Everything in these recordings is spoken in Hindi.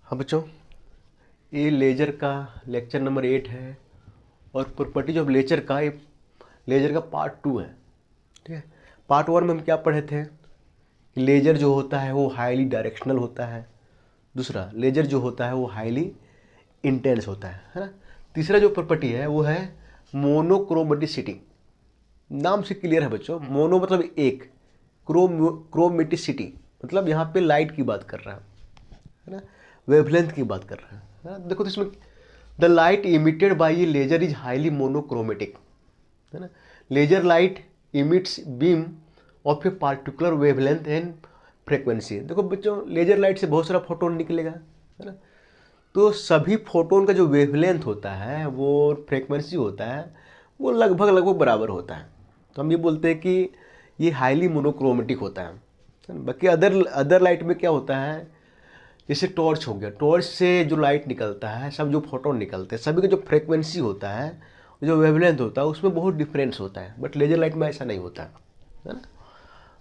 हाँ बच्चों, ये लेजर का लेक्चर नंबर 8 है और प्रॉपर्टीज ऑफ लेजर का ये लेजर का पार्ट 2 है। ठीक है, पार्ट 1 में हम क्या पढ़े थे कि लेजर जो होता है वो हाईली डायरेक्शनल होता है। दूसरा, लेजर जो होता है वो हाईली इंटेंस होता है ना। तीसरा जो प्रॉपर्टी है वो है मोनोक्रोमेटिसिटी। नाम से क्लियर है बच्चों, मोनो मतलब एक, क्रोमेटिसिटी मतलब यहाँ पे लाइट की बात कर रहा है ना, वेवलेंथ की बात कर रहा है ना। देखो तो इसमें the light emitted by a laser is highly monochromatic है ना। Laser light emits beam of a particular wavelength and frequency. देखो बच्चों, लेजर लाइट से बहुत सारा फोटोन निकलेगा है ना, तो सभी फोटोन का जो वेवलेंथ होता है वो फ्रीक्वेंसी होता है वो लगभग लगभग बराबर होता है। तो हम ये बोलते हैं कि ये हाईली मोनोक्रोमेटिक होता है ना। बाकी अदर लाइट में क्या होता है, जैसे टॉर्च हो गया, टॉर्च से जो लाइट निकलता है, सब जो फोटोन निकलते हैं, सभी का जो फ्रीक्वेंसी होता है, जो वेवलेंथ होता है, उसमें बहुत डिफरेंस होता है। बट लेजर लाइट में ऐसा नहीं होता है ना।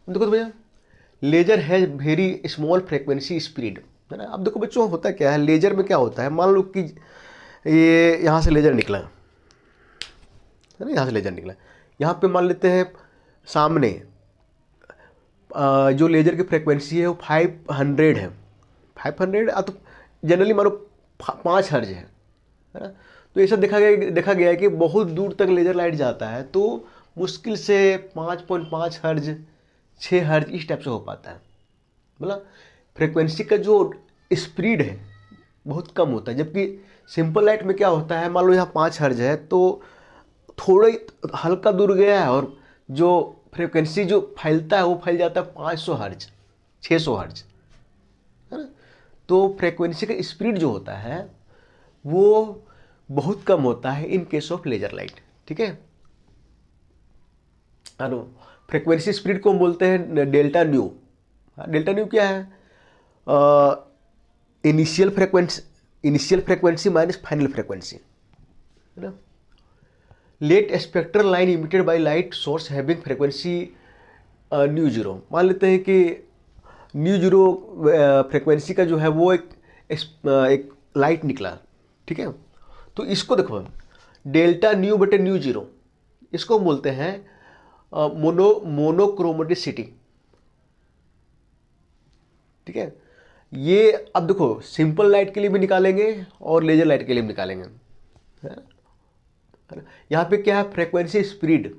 देखो तो भैया, लेजर है वेरी स्मॉल फ्रीक्वेंसी स्पीड है ना। अब देखो बच्चों, होता क्या है लेजर में, क्या होता है, मान लो कि ये यहाँ से लेजर निकला है ना, यहाँ से लेजर निकला, यहाँ पे मान लेते हैं सामने जो लेजर की फ्रीक्वेंसी है वो 500 है। 500 तो जनरली मानो 5 हर्ज है ना। तो ऐसा देखा गया है कि बहुत दूर तक लेजर लाइट जाता है तो मुश्किल से 5.5 हर्ज, 6 हर्ज इस टाइप से हो पाता है। मतलब फ्रीक्वेंसी का जो स्पीड है बहुत कम होता है। जबकि सिंपल लाइट में क्या होता है, मान लो यहाँ 5 हर्ज है तो थोड़ा ही हल्का दूर गया है और जो फ्रीक्वेंसी जो फैलता है वो फैल जाता है 500 हर्ज, 600 हर्ज है ना। तो फ्रीक्वेंसी का स्पीड जो होता है वो बहुत कम होता है in case of laser light. ठीक है, अनु फ्रीक्वेंसी स्पीड को हम बोलते हैं डेल्टा न्यू। डेल्टा न्यू क्या है, initial frequency minus final frequency है ना। Let spectral line emitted by light source having frequency nu zero. मान लेते हैं कि न्यू जीरो फ्रीक्वेंसी का जो है वो एक लाइट निकला। ठीक है, तो इसको देखो, डेल्टा न्यू बटे न्यू जीरो, इसको हम बोलते हैं मोनोक्रोमेटिसिटी। ठीक है, ये अब देखो सिंपल लाइट के लिए भी निकालेंगे और लेजर लाइट के लिए भी निकालेंगे है ना। यहाँ पे क्या है, फ्रीक्वेंसी स्पीड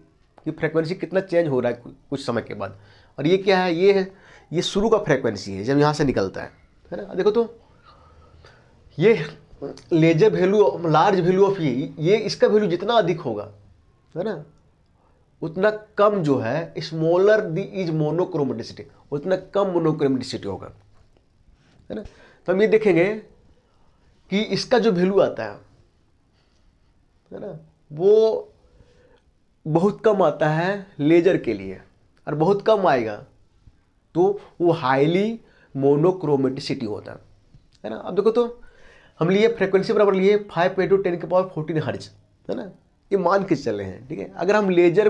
कि फ्रीक्वेंसी कितना चेंज हो रहा है कुछ समय के बाद। और ये क्या है, ये शुरू का फ्रीक्वेंसी है जब यहाँ से निकलता है ना। देखो तो ये laser value, large value of ये इसका वैल्यू जितना अधिक होगा है ना, उतना कम जो है स्मॉलर दी इज मोनोक्रोमेटिसिटी, उतना कम मोनोक्रोमेटिसिटी होगा है ना। तो हम ये देखेंगे कि इसका जो वैल्यू आता है ना वो बहुत कम आता है लेजर के लिए, और बहुत कम आएगा तो वो हाईली मोनोक्रोमेटिसिटी होता है ना। अब देखो तो हम लिए फ्रीक्वेंसी बराबर लिए 5 × 10⁻14 हर्ज है ना, ये मान के चले हैं। ठीक है, अगर हम लेजर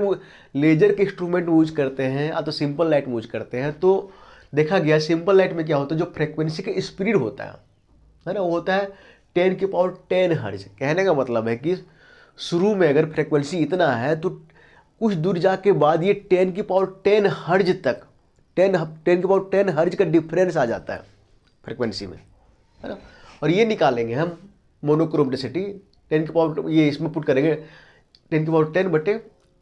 के इंस्ट्रूमेंट यूज करते हैं या तो सिंपल लाइट यूज करते हैं तो देखा गया सिंपल लाइट में क्या होता है, जो फ्रीक्वेंसी का स्पीड होता है ना, वो होता है 10⁻10 हर्ज। कहने का मतलब है कि शुरू में अगर फ्रीक्वेंसी इतना है तो कुछ दूर जाके बाद ये 10⁻10 हर्ज तक 10⁻10 हर्ज का डिफरेंस आ जाता है फ्रीक्वेंसी में है ना। और ये निकालेंगे हम मोनोक्रोमेटिसिटी 10 ये इसमें पुट करेंगे 10⁻10 बटे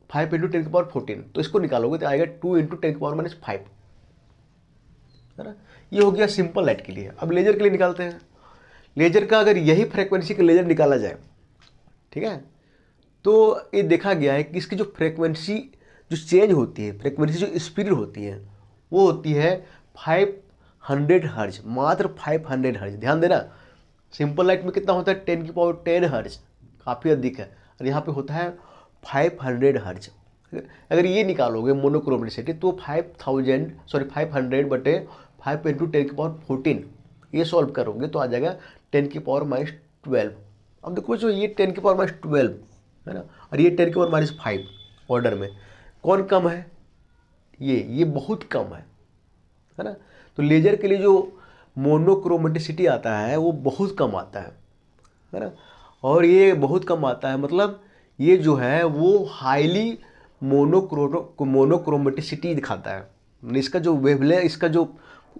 5 × 10⁻14, तो इसको निकालोगे तो आएगा 2 × 10⁻−5 है ना। ये हो गया सिंपल लाइट के लिए। अब लेजर के लिए निकालते हैं। लेजर का अगर यही फ्रीक्वेंसी का लेजर निकाला जाए, ठीक है, तो ये देखा गया है कि इसकी जो फ्रीक्वेंसी जो चेंज होती है, फ्रीक्वेंसी जो स्पीड होती है वो होती है 500 हर्ज, मात्र 500 हर्ज। ध्यान देना, सिंपल लाइट में कितना होता है 10⁻10 हर्ज, काफ़ी अधिक है, और यहाँ पे होता है 500 हर्ज। अगर ये निकालोगे मोनोक्रोमेटिसिटी तो 500 बटे 5 × 10⁻14 ये सॉल्व करोगे तो आ जाएगा 10⁻−12। अब देखो जो ये 10⁻12 है ना, और ये 10⁻−5 ऑर्डर में कौन कम है, ये बहुत कम है ना। तो लेजर के लिए जो मोनोक्रोमेटिसिटी आता है वो बहुत कम आता है ना। और ये बहुत कम आता है मतलब ये जो है वो हाईली मोनोक्रोमेटिसिटी दिखाता है। इसका जो वेवलेंथ,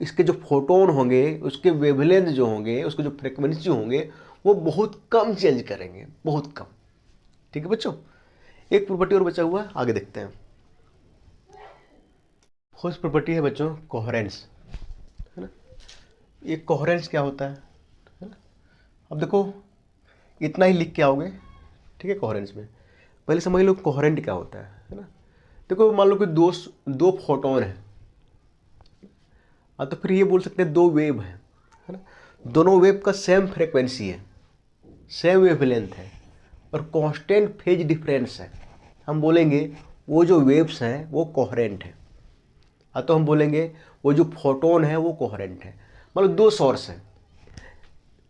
इसके जो फोटोन होंगे, उसके वेवलेंथ जो होंगे, उसके जो फ्रिक्वेंसी होंगे वो बहुत कम चेंज करेंगे, बहुत कम। ठीक है बच्चों, एक प्रॉपर्टी और बचा हुआ है, आगे देखते हैं। फर्स्ट प्रॉपर्टी है बच्चों कोहेरेंस, है ना। ये कोहेरेंस क्या होता है ना। अब देखो इतना ही लिख के आओगे, ठीक है। कोहेरेंस में पहले समझ लो कोहेरेंट क्या होता है ना। देखो मान लो कि दो फोटोन है, तो फिर ये बोल सकते हैं दो वेव है ना। दोनों वेव का सेम फ्रीक्वेंसी है, सेम वेवलेंथ है और कांस्टेंट फेज डिफरेंस है। हम बोलेंगे वो जो वेव्स हैं वो कोहेरेंट है। तो हम बोलेंगे वो जो फोटोन है वो कोहेरेंट है। मान लो दो सोर्स है,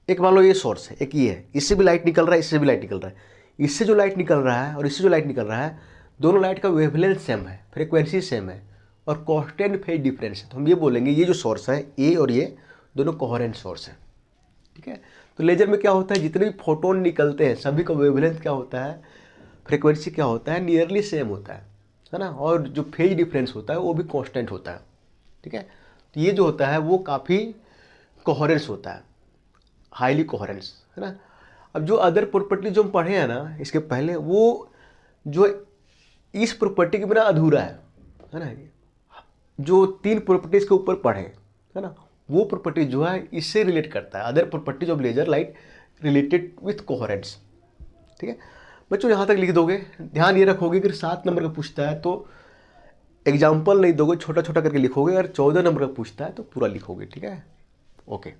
एक मान लो ये सोर्स है, एक ये है, इससे भी लाइट निकल रहा है, इससे भी लाइट निकल रहा है। इससे जो लाइट निकल रहा है और इससे जो लाइट निकल रहा है, दोनों लाइट का वेवलेंथ सेम है, फ्रीक्वेंसी सेम है और कांस्टेंट फेज डिफरेंस है। तो हम ये बोलेंगे ये जो सोर्स है ए और ये दोनों कोहेरेंट सोर्स है, ठीक है। तो लेजर में क्या होता है, जितने भी फोटोन निकलते हैं सभी का वेवलेंथ क्या होता है, फ्रीक्वेंसी क्या होता है, नियरली सेम होता है ना। और जो फेज डिफरेंस होता है वो भी कांस्टेंट होता है, ठीक है। तो ये जो होता है वो काफ़ी कोहेरेंस होता है, हाईली कोहेरेंस, है ना। अब जो अदर प्रॉपर्टी जो हम पढ़े हैं ना इसके पहले, वो जो इस प्रॉपर्टी के बिना अधूरा है ना। जो तीन प्रॉपर्टीज के ऊपर पढ़े है ना, वो प्रॉपर्टी जो है इससे रिलेट करता है, other properties of laser light related with coherence, ठीक है। बच्चों यहाँ तक लिख दोगे, ध्यान ये रखोगे कि 7 नंबर का पूछता है तो एग्जाम्पल नहीं दोगे, छोटा छोटा करके लिखोगे। अगर 14 नंबर का पूछता है तो पूरा लिखोगे, ठीक है। ओके।